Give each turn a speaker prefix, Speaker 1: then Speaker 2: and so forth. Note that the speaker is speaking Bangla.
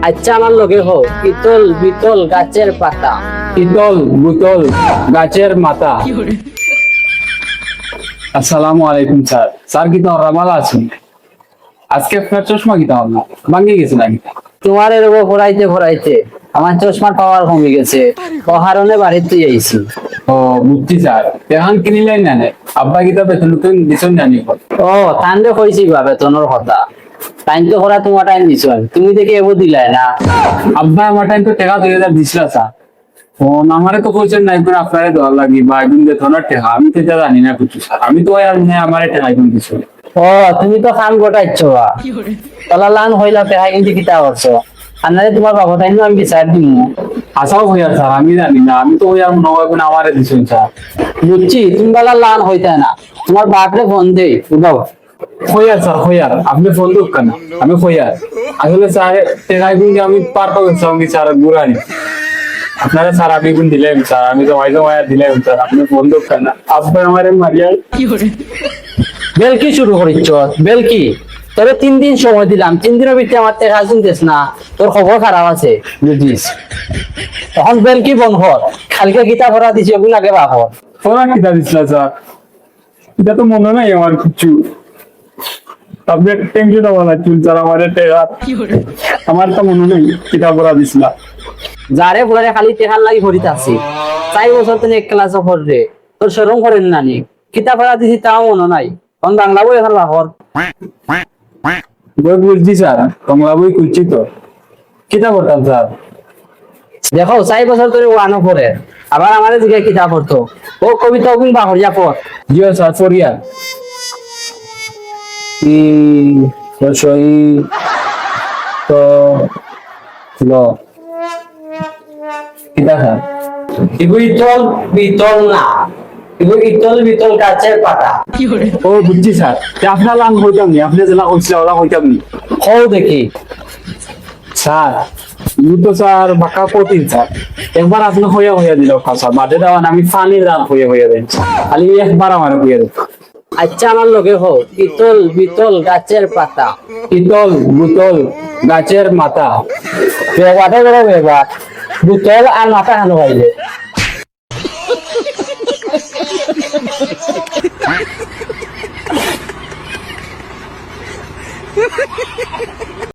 Speaker 1: আচ্ছা আমার লগে হো ইতল বিতল গাছের পাতা।
Speaker 2: ইতল বুতল গাছের মাথা। আসসালামু আলাইকুম স্যার। স্যার কি তোমার ভালো আছেন? আজকে আপনার চশমা কিতা হল না, ভাঙে গেছে নাকি?
Speaker 1: তোমার এরকম ঘোরাইতে ঘোরাইতে আমার চশমার পাওয়ার কমে গেছে, ও কারণে বাড়িতে যাইছি।
Speaker 2: ও বুঝছি স্যার, এখন কিনিলেন না নে? আব্বা কিতা বেতন নতুন দিছেন জানি?
Speaker 1: ও তান্ডে কইছি বা বেতনের কথা, টাইম তো করা তোমার টাইম দিছ, তুমি দেখে এবো দিলাই না।
Speaker 2: আব্বা আমার টাইম তো টাকা 2000 দিছিল স্যার। ফোন আমারে তো কইছেন না একবার আপনারে দেওয়ার লাগি বা একদিন বেতনের টাকা, আমি তো এটা জানি না কিছু স্যার। আমি তো আর আমারে টাকা একদম দিছিল।
Speaker 1: ও তুমি তো খান গোটাইছ বা তালা লান হইলা পেহা কিন্তু কিতা করছো, আনারে তোমার বাবা তাই না আমি বিচার দিমু।
Speaker 2: আসাও হইয়া স্যার, আমি জানি না, আমি তো ওই আর মনে হয় আমারে দিছেন স্যার।
Speaker 1: বুঝছি তুমি বালা লান হইতা না, তোমার বাপরে ফোন দেই বাবা।
Speaker 2: হইয়ার স্যার হইয়ার, আপনি ফোন দুঃখ না, আমি হইয়ার আসলে স্যার টাকা কিন্তু আমি পার করে সঙ্গে স্যার ঘুরানি আপনারা স্যার। আমি গুণ দিলাম স্যার, আমি তো হয়তো দিলাম স্যার, আপনি ফোন দুঃখ না। আব্বা আমারে মারিয়া
Speaker 1: বেলকি শুরু করিচ্ছ বেলকি, তবে 3 দিন সময় দিলাম, 3 দিনের ভিতরে আমার টাকা শুনতেছ না, তোর খবর খারাপ আছে বুঝিস। তখন বেলকি বন কর, কালকে গীতা ভরা দিছি ওগুলো আগে বাপর।
Speaker 2: ফোন কিতা দিছিল স্যার? এটা তো মনে নাই আমার কিছু। আপনি টেনশন হওয়া লাগছিল স্যার, আমার টাকা আমার তো মনে নেই কিতা করা দিছিল।
Speaker 1: যারে ফুলারে খালি টেকার লাগি ভরিতে আছি, 4 বছর তুমি 1 ক্লাসও পড়রে, তোর শরম করেন নানি, কিতা ভরা দিছি তাও মনে নাই, তখন বাংলা বই এখন বাপর।
Speaker 2: বই বুঝছি স্যার, বাংলা বই খুলছি তো। কিতা করতাম স্যার?
Speaker 1: দেখো 4 বছর ধরে ওয়ানো পড়ে, আবার আমাদের দিকে কিতা পড়তো, ও কবিতা ওগুন বাহরিয়া পড়।
Speaker 2: জিও স্যার ফরিয়া ই সই তো ল কিতা স্যার?
Speaker 1: এগুলো ইতল বিতল না, এগুলো ইতল বিতল গাছের পাতা।
Speaker 2: ও বুঝছি স্যার, আপনার লাং হইতাম নি, আপনি জেলা করছিল ওলা হইতাম নি।
Speaker 1: হও দেখি
Speaker 2: স্যার ই তো স্যার বাঁকা কঠিন স্যার, একবার আপনি হইয়া হইয়া দিল স্যার, মাঝে দেওয়ান আমি ফানির দাম হইয়া দেন, খালি একবার আমার হইয়া দেন।
Speaker 1: আচ্ছা আমার লগে হো ইতল বিতল গাছের পাতা।
Speaker 2: ইতল বুতল গাছের মাথা।
Speaker 1: বেবাটা বেড়ে বেবা বুতল আর মাথা খানো পাইলে